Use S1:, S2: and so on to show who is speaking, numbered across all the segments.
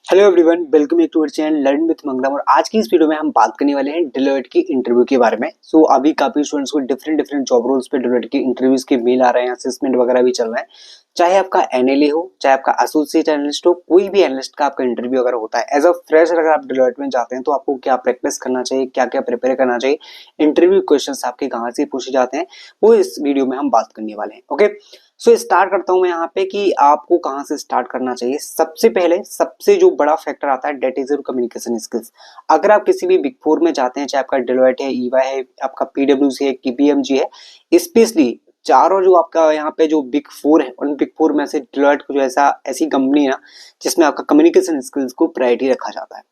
S1: Hello everyone, welcome to our channel learn with Mangalam. और आज की इस वीडियो में हम बात करने वाले हैं डेलोइट की इंटरव्यू के बारे में। अभी काफी स्टूडेंट्स को डिफरेंट जॉब रोल्स पे डेलोइट की इंटरव्यूज के मेल आ रहे हैं, असेसमेंट वगैरह भी चल रहा है। चाहे आपका एनएलए हो, चाहे आपका एसोसिएट एनालिस्ट हो, कोई भी एनालिस्ट का आपका इंटरव्यू अगर होता है, एज अ फ्रेशर अगर आप डेलोइट में जाते हैं तो आपको क्या प्रैक्टिस करना चाहिए, क्या क्या प्रिपेयर करना चाहिए, इंटरव्यू क्वेश्चन आपके कहाँ से पूछे जाते हैं, वो इस वीडियो में हम बात करने वाले हैं। ओके, स्टार्ट करता हूं मैं यहाँ पे कि आपको कहाँ से स्टार्ट करना चाहिए। सबसे पहले सबसे जो बड़ा फैक्टर आता है that is your communication skills. अगर आप किसी भी बिग फोर में जाते हैं, चाहे आपका डेलोइट है, ईवा है, आपका पीडब्ल्यूसी है, केपीएमजी है, स्पेशली चारों जो आपका यहाँ पे जो बिग फोर है, उन बिग फोर में से डेलोइट को जो ऐसी कंपनी है ना जिसमें आपका कम्युनिकेशन स्किल्स को प्रायोरिटी रखा जाता है।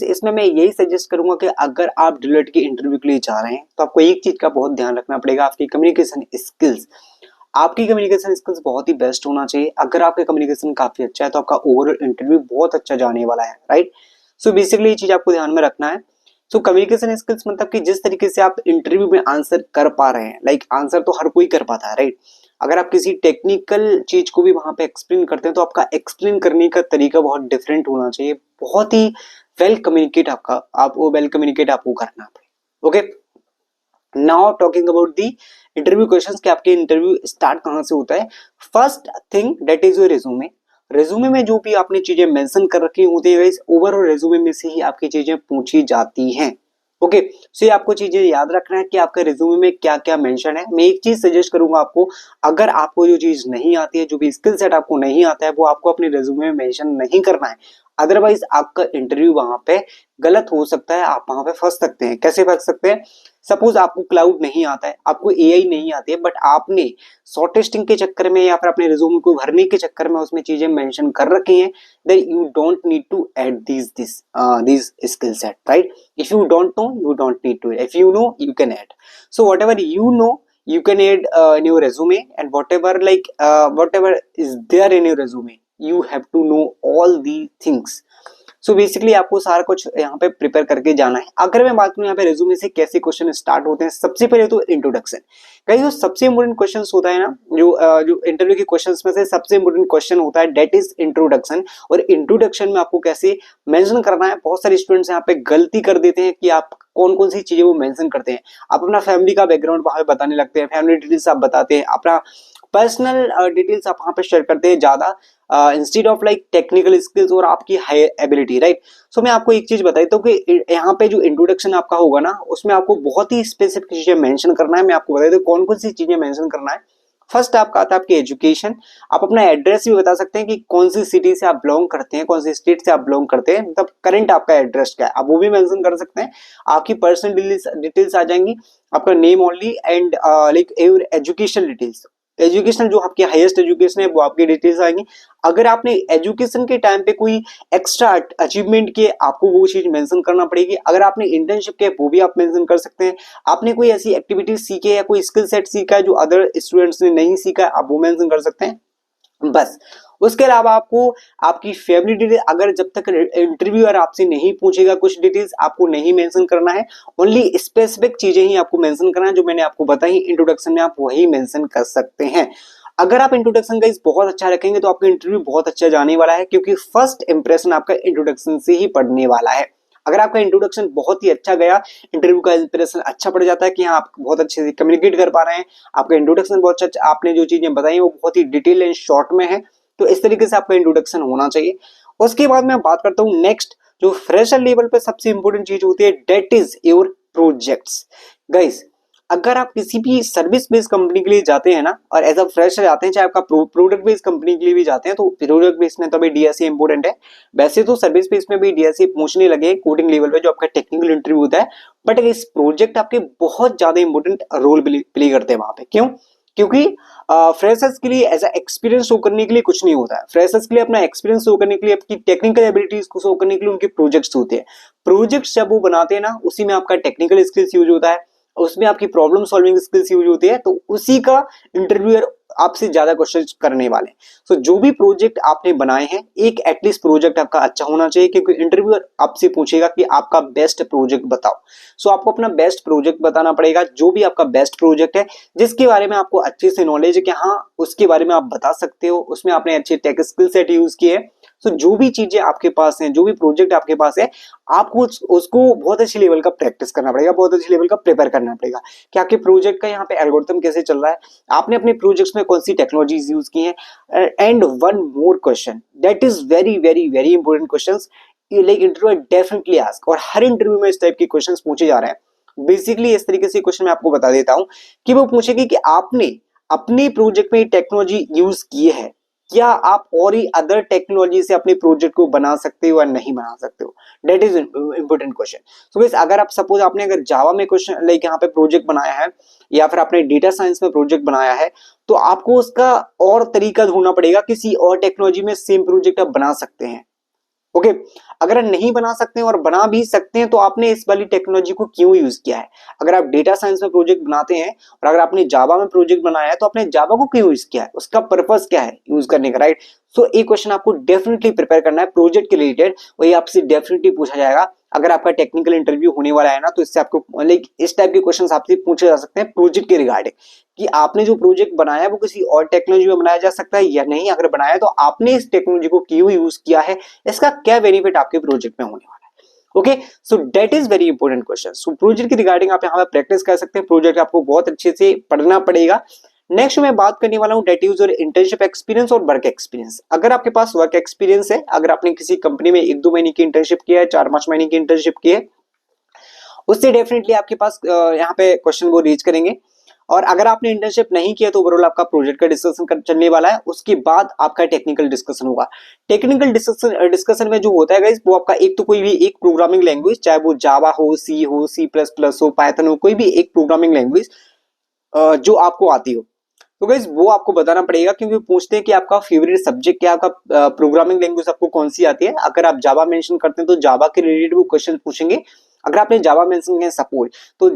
S1: इसमें मैं यही सजेस्ट करूंगा कि अगर आप डेलोइट के इंटरव्यू के लिए जा रहे हैं तो आपको एक चीज का बहुत ध्यान रखना पड़ेगा, आपकी कम्युनिकेशन स्किल्स। आपकी कम्युनिकेशन स्किल्स बहुत ही बेस्ट होना चाहिए। अगर आपका कम्युनिकेशन काफी अच्छा है तो आपका ओवरऑल इंटरव्यू बहुत अच्छा जाने वाला है, राइट। बेसिकली ये चीज आपको ध्यान में रखना है। कम्युनिकेशन स्किल्स मतलब कि जिस तरीके से आप इंटरव्यू में आंसर कर पा रहे हैं, लाइक आंसर तो हर कोई कर पाता है, राइट। अगर आप किसी टेक्निकल चीज को भी वहां पे एक्सप्लेन करते हैं तो आपका एक्सप्लेन करने का तरीका बहुत डिफरेंट होना चाहिए, बहुत ही वेल कम्युनिकेट आपको करना पड़े। Okay, now talking about the interview questions कि आपके इंटरव्यू स्टार्ट कहां से होता है। First thing that is your resume. Resume में जो भी आपने चीजें मेंशन कर रखी होती है, ओवरऑल रिज्यूमे में से ही आपकी चीजें पूछी जाती हैं। ओके, ये आपको चीजें याद रखना है कि आपके रिज्यूमे में क्या क्या मेंशन है। मैं एक चीज सजेस्ट करूंगा आपको, अगर आपको जो चीज नहीं आती है, जो भी स्किल सेट आपको नहीं आता है, वो आपको अपने रिज्यूमे में मेंशन नहीं करना है। अदरवाइज आपका इंटरव्यू वहां पे गलत हो सकता है, आप वहां पे फंस सकते हैं। कैसे फंस सकते हैं? सपोज आपको क्लाउड नहीं आता है, आपको एआई नहीं आती है, बट आपने शॉर्ट टेस्टिंग के चक्कर में या फिर अपने रिज्यूमे को भरने के चक्कर में उसमें चीजें मेंशन कर रखी हैं, then you don't need to add this skill set, right. If you don't know, you don't need to, if you know you can add. Whatever you know you can add in your resume, and whatever is there in your resume, you have to know all the things. Basically आपको सारा कुछ यहाँ पे prepare करके जाना है। अगर मैं बात करूँ यहाँ पे रिज्यूमे से कैसे क्वेश्चन स्टार्ट होते हैं, सबसे पहले तो इंट्रोडक्शन। कहीं जो सबसे इंपोर्टेंट क्वेश्चन होता है ना, जो इंटरव्यू के क्वेश्चन में से सबसे इंपोर्टेंट क्वेश्चन होता है, डेट इज इंट्रोडक्शन। और इंट्रोडक्शन में आपको कैसे मेंशन करना है, बहुत सारे स्टूडेंट्स यहाँ पे गलती कर देते हैं कि आप कौन कौन सी चीजें वो मेंशन करते हैं। आप अपना फैमिली का बैकग्राउंड वहां पे बताने लगते हैं, फैमिली डिटेल्स आप बताते हैं, अपना पर्सनल डिटेल्स आप वहां पे शेयर करते हैं ज्यादा, instead of like technical skills और आपकी हाई एबिलिटी, राइट। मैं आपको एक चीज बताता हूँ कि यहाँ पे जो इंट्रोडक्शन आपका होगा ना, उसमें आपको बहुत ही स्पेसिफिक चीजें मेंशन करना है। मैं आपको बता देता हूँ कौन कौन सी चीजें मेंशन करना है। फर्स्ट आपका आता है आपकी एजुकेशन। आप अपना एड्रेस भी बता सकते हैं कि कौन सी सिटी से आप बिलोंग करते हैं, कौन सी स्टेट से आप बिलोंग करते हैं, मतलब करंट आपका एड्रेस क्या है, आप वो भी मेंशन कर सकते हैं। आपकी पर्सनल डिटेल्स आ जाएंगी, आपका name only, and like your education details. Education जो आपकी हाईएस्ट एजुकेशन है वो आपकी डिटेल्स आएंगी। अगर आपने एजुकेशन के टाइम पे कोई एक्स्ट्रा अचीवमेंट किए, आपको वो चीज मेंशन करना पड़ेगी। अगर आपने इंटर्नशिप किया वो भी आप मेंशन कर सकते हैं। आपने कोई ऐसी एक्टिविटी सीखी है या कोई स्किल सेट सीखा है जो अदर स्टूडेंट्स ने नहीं सीखा है, आप वो मेंशन कर सकते हैं। बस उसके अलावा आपको आपकी फैमिली डिटेल, अगर जब तक इंटरव्यूअर आपसे नहीं पूछेगा कुछ डिटेल्स, आपको नहीं मेंशन करना है। ओनली स्पेसिफिक चीजें ही आपको मेंशन करना है जो मैंने आपको बताई इंट्रोडक्शन में, आप वही मेंशन कर सकते हैं। अगर आप इंट्रोडक्शन का बहुत अच्छा रखेंगे तो आपका इंटरव्यू बहुत अच्छा जाने वाला है, क्योंकि फर्स्ट इंप्रेशन आपका इंट्रोडक्शन से ही पड़ने वाला है। अगर आपका इंट्रोडक्शन बहुत ही अच्छा गया, इंटरव्यू का इंप्रेशन अच्छा पड़ जाता है कि हाँ आप बहुत अच्छे से कम्युनिकेट कर पा रहे हैं, आपका इंट्रोडक्शन बहुत अच्छा, आपने जो चीजें बताई वो बहुत ही डिटेल एंड शॉर्ट में है, तो इस तरीके से आपका इंट्रोडक्शन होना चाहिए। उसके बाद मैं बात करता हूँ नेक्स्ट, जो फ्रेशर लेवल पे सबसे इंपॉर्टेंट चीज होती है, that is your projects. Guys, अगर आप किसी भी सर्विस बेस्ड कंपनी के लिए जाते हैं ना, और एज अ फ्रेशर जाते हैं, चाहे आपका प्रोडक्ट बेस्ड कंपनी के लिए भी जाते हैं, तो प्रोडक्ट बेस्ड में तो अभी डीएसए इंपॉर्टेंट है। वैसे तो सर्विस बेस्ड में भी डीएसए पूछने लगे कोडिंग लेवल पे, जो आपका टेक्निकल इंटरव्यू होता है, बट इस प्रोजेक्ट आपके बहुत ज्यादा इंपॉर्टेंट रोल प्ले करते हैं वहां पे। क्यों? क्योंकि फ्रेशर्स के लिए एज एक्सपीरियंस शो करने के लिए कुछ नहीं होता है। फ्रेशर्स के लिए अपना एक्सपीरियंस शो करने के लिए, आपकी टेक्निकल एबिलिटीज को शो करने के लिए उनके प्रोजेक्ट्स होते हैं। प्रोजेक्ट्स जब वो बनाते हैं ना, उसी में आपका टेक्निकल स्किल्स यूज होता है, उसमें आपकी प्रॉब्लम सॉल्विंग स्किल्स यूज होती है, तो उसी का इंटरव्यूअर आपसे ज्यादा क्वेश्चन करने वाले हैं। जो भी प्रोजेक्ट आपने बनाए हैं, एक एटलीस्ट प्रोजेक्ट आपका अच्छा होना चाहिए, क्योंकि इंटरव्यूअर आपसे पूछेगा कि आपका बेस्ट प्रोजेक्ट बताओ। आपको अपना बेस्ट प्रोजेक्ट बताना पड़ेगा, जो भी आपका बेस्ट प्रोजेक्ट है, जिसके बारे में आपको अच्छे से नॉलेज है कि हाँ उसके बारे में आप बता सकते हो, उसमें आपने अच्छे टेक स्किल सेट यूज किए। सो जो भी चीजें आपके पास हैं, जो भी प्रोजेक्ट आपके पास है, आपको उसको बहुत अच्छी लेवल का प्रैक्टिस करना पड़ेगा, बहुत अच्छी लेवल का प्रिपेयर करना पड़ेगा कि आपके प्रोजेक्ट का यहाँ पे एल्गोरिथम कैसे चल रहा है, आपने अपने प्रोजेक्ट्स में कौन सी टेक्नोलॉजीज यूज की हैं। And one more question that is very very very important question, like interview definitely ask, और हर इंटरव्यू में इस टाइप के क्वेश्चंस पूछे जा रहे हैं। बेसिकली इस तरीके से क्वेश्चन मैं आपको बता देता हूं कि वो पूछेगी कि आपने अपने प्रोजेक्ट में ये यूज किए है, क्या आप और ही अदर टेक्नोलॉजी से अपने प्रोजेक्ट को बना सकते हो या नहीं बना सकते हो। That is important question. So guys, अगर आप सपोज आपने अगर जावा में क्वेश्चन लाइक यहाँ पे प्रोजेक्ट बनाया है, या फिर आपने डेटा साइंस में प्रोजेक्ट बनाया है, तो आपको उसका और तरीका ढूंढना पड़ेगा, किसी और टेक्नोलॉजी में सेम प्रोजेक्ट आप बना सकते हैं। ओके, अगर आप नहीं बना सकते हैं और बना भी सकते हैं तो आपने इस वाली टेक्नोलॉजी को क्यों यूज किया है। अगर आप डेटा साइंस में प्रोजेक्ट बनाते हैं और अगर आपने जावा में प्रोजेक्ट बनाया है तो आपने जावा को क्यों यूज किया है, उसका पर्पस क्या है यूज करने का, राइट। सो एक क्वेश्चन आपको डेफिनेटली प्रिपेयर करना है प्रोजेक्ट के रिलेटेड, वही आपसे डेफिनेटली पूछा जाएगा। अगर आपका टेक्निकल इंटरव्यू होने वाला है ना, तो इससे आपको लाइक इस टाइप के क्वेश्चंस आपसे पूछे जा सकते हैं प्रोजेक्ट के रिगार्डिंग, कि आपने जो प्रोजेक्ट बनाया है वो किसी और टेक्नोलॉजी में बनाया जा सकता है या नहीं, अगर बनाया तो आपने इस टेक्नोलॉजी को क्यों यूज किया है, इसका क्या बेनिफिट आपके प्रोजेक्ट में होने वाला है। Okay, so that is very important question. So project के रिगार्डिंग आप यहाँ पे प्रैक्टिस कर सकते हैं, प्रोजेक्ट आपको बहुत अच्छे से पढ़ना पड़ेगा। नेक्स्ट मैं बात करने वाला हूं that is your internship experience और वर्क एक्सपीरियंस। अगर आपके पास वर्क एक्सपीरियंस है, अगर आपने किसी कंपनी में 1-2 महीने की इंटर्नशिप किया है, 4-5 महीने की इंटर्नशिप की है, उससे डेफिनेटली आपके पास यहाँ पे क्वेश्चन वो रीच करेंगे। और अगर आपने इंटर्नशिप नहीं किया तो ओवरऑल आपका प्रोजेक्ट का डिस्कशन चलने वाला है, उसके बाद आपका टेक्निकल डिस्कशन होगा। टेक्निकल डिस्कशन में जो होता है गाइस, वो आपका एक तो कोई भी एक प्रोग्रामिंग लैंग्वेज, चाहे वो जावा हो, सी प्लस प्लस हो, पाइथन हो, कोई भी एक प्रोग्रामिंग लैंग्वेज जो आपको आती हो, तो गाइस वो आपको बताना पड़ेगा, क्योंकि पूछते हैं कि आपका फेवरेट सब्जेक्ट क्या, आपका प्रोग्रामिंग लैंग्वेज आपको कौन सी आती है। अगर आप जावा मेंशन करते हैं तो जावा के रिलेटेड वो क्वेश्चन पूछेंगे। अगर आपने जावा मेंशन किया सपोज, तो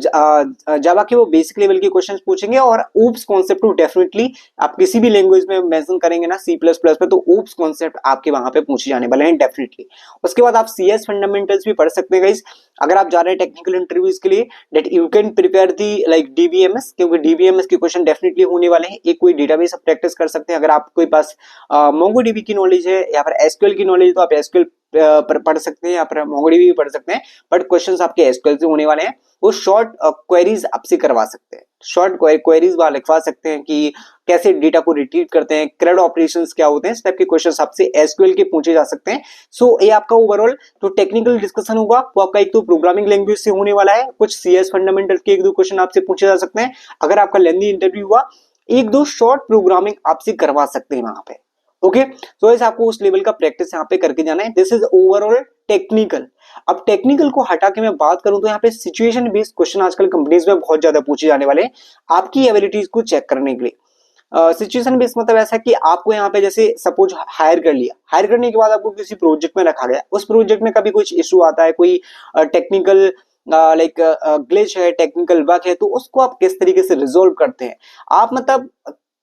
S1: जावा के वो बेसिक लेवल के क्वेश्चंस पूछेंगे। और ओप्स कॉन्सेप्ट को डेफिनेटली आप किसी भी लैंग्वेज में मेंशन करेंगे ना, सी प्लस प्लस पे, तो ओप्स कॉन्सेप्ट आपके वहां पे पूछे जाने वाले हैं डेफिनेटली। उसके बाद आप सीएस फंडामेंटल्स भी पढ़ सकते हैं गाइस, अगर आप जा रहे हैं टेक्निकल इंटरव्यूज के लिए, that you can prepare the like DBMS, क्योंकि डीबीएमएस के क्वेश्चन डेफिनेटली होने वाले हैं। एक कोई डेटाबेस आप प्रैक्टिस कर सकते हैं, अगर आपके पास मोंगोडीबी की नॉलेज है या फिर एसक्यूएल की नॉलेज, तो आप एसक्यूएल पढ़ सकते हैं या फिर मोंगोडीबी भी पढ़ सकते हैं। बट क्वेश्चंस आपके एसक्यूएल से होने वाले हैं, वो शॉर्ट क्वेरीज आपसे करवा सकते हैं, शॉर्ट क्वेरीज वहां लिखवा सकते हैं कि कैसे डेटा को रिट्रीव करते हैं, CRUD ऑपरेशंस क्या होते हैं, इस टाइप के क्वेश्चंस आपसे एसक्यूएल के पूछे जा सकते हैं। सो ये आपका ओवरऑल जो टेक्निकल डिस्कशन होगा वो आपका एक तो प्रोग्रामिंग लैंग्वेज से होने वाला है, कुछ सीएस फंडामेंटल के 1-2 क्वेश्चन आपसे पूछे जा सकते हैं। अगर आपका लेंथी इंटरव्यू हुआ, 1-2 शॉर्ट प्रोग्रामिंग आपसे करवा सकते हैं वहां पे। ओके, सो इस आपको उस लेवल का प्रैक्टिस यहाँ पे करके जाना है। This is overall technical. अब टेक्निकल को हटा के मैं बात करूं तो यहाँ पे सिचुएशन बेस्ड क्वेश्चन आजकल कंपनीज में बहुत ज्यादा पूछे जाने वाले हैं, आपकी एबिलिटीज को चेक करने के लिए। सिचुएशन बेस्ड मतलब ऐसा कि आपको यहाँ पे जैसे सपोज हायर कर लिया, हायर करने के बाद आपको किसी प्रोजेक्ट में रखा गया, उस प्रोजेक्ट में कभी कुछ इशू आता है, कोई टेक्निकल लाइक ग्लिच है, टेक्निकल बग है, तो उसको आप किस तरीके से रिजोल्व करते हैं, आप मतलब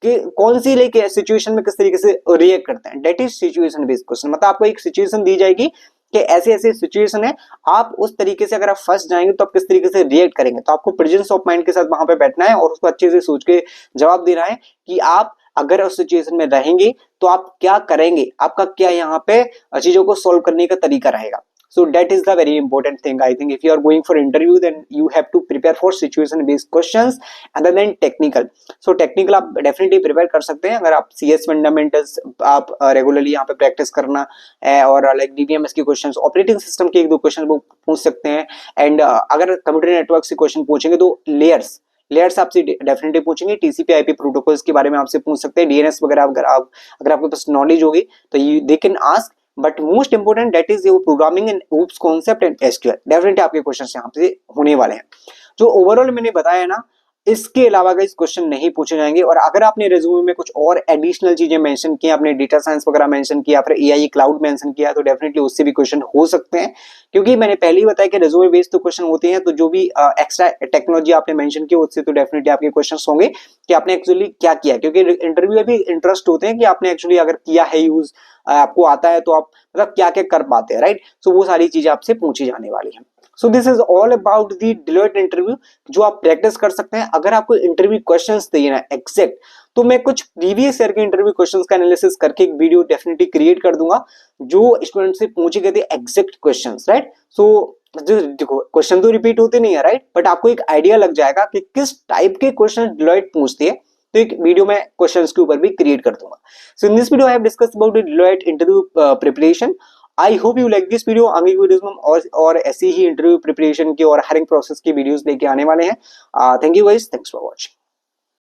S1: कि कौन सी लाइक सिचुएशन में किस तरीके से रिएक्ट करते हैं। That is situation based question. मतलब आपको एक सिचुएशन दी जाएगी कि ऐसे ऐसे सिचुएशन है, आप उस तरीके से अगर आप फंस जाएंगे तो आप किस तरीके से रिएक्ट करेंगे। तो आपको प्रेजेंस ऑफ माइंड के साथ वहां पे बैठना है और उसको अच्छे से सोच के जवाब देना है कि आप अगर उस सिचुएशन में रहेंगे तो आप क्या करेंगे, आपका क्या यहाँ पे चीजों को सॉल्व करने का तरीका रहेगा। So that is the very important thing. I think if you are going for interview, then you have to prepare for situation based questions other than technical. So technical आप definitely prepare कर सकते हैं, अगर आप CS fundamentals आप regularly यहाँ पे practice करना है, और लाइक DBMS के क्वेश्चंस, ऑपरेटिंग सिस्टम के 1-2 क्वेश्चन वो पूछ सकते हैं। एंड अगर कंप्यूटर नेटवर्क से क्वेश्चन पूछेंगे तो लेयर्स आपसे डेफिनेटली पूछेंगे, टीसीपी आईपी प्रोटोकॉल्स के बारे में आपसे पूछ सकते हैं, डीएनएस वगैरह अगर आपके पास नॉलेज होगी तो they can ask. But most important that is your programming and OOPs concept and SQL, definitely आपके क्वेश्चन यहाँ से होने वाले हैं। जो ओवरऑल मैंने बताया ना, इसके अलावा इस क्वेश्चन नहीं पूछे जाएंगे। और अगर आपने रिज्यूमे में कुछ और एडिशनल चीजें मेंशन की, आपने डेटा साइंस वगैरह मेंशन किया, फिर एआई क्लाउड मेंशन किया, तो डेफिनेटली उससे भी क्वेश्चन हो सकते हैं, क्योंकि मैंने पहले ही बताया कि रिज्यूमे बेस्ड तो क्वेश्चन होते हैं। तो जो भी एक्स्ट्रा टेक्नोलॉजी आपने मेंशन की उससे तो डेफिनेटली आपके क्वेश्चन होंगे कि आपने एक्चुअली क्या किया, क्योंकि इंटरव्यू में भी इंटरेस्ट होते हैं कि आपने एक्चुअली अगर किया है यूज, आपको आता है, तो आप मतलब क्या क्या कर पाते हैं, राइट। सो वो सारी चीजें आपसे पूछी जाने वाली है। So this is all about the Deloitte interview, जो आप प्रैक्टिस कर सकते हैं। अगर आपको इंटरव्यू क्वेश्चंस चाहिए ना एग्जैक्ट, तो मैं कुछ प्रीवियस ईयर के इंटरव्यू क्वेश्चंस का एनालिसिस करके एक वीडियो डेफिनेटली क्रिएट कर दूंगा जो स्टूडेंट से पूछे गए थे एग्जैक्ट क्वेश्चंस, राइट। सो जो देखो क्वेश्चन तो रिपीट होते नहीं है, राइट, बट आपको एक आइडिया लग जाएगा कि किस टाइप के क्वेश्चन डिलॉयट पूछती है। तो एक वीडियो मैं क्वेश्चंस के ऊपर भी क्रिएट कर दूंगा। So in this video I have discussed about Deloitte interview preparation. I hope you like this video. आगे की वीडियोस में और ऐसी ही इंटरव्यू प्रिपरेशन की और हायरिंग प्रोसेस की वीडियोस लेके आने वाले हैं। Thank you guys, thanks for watching.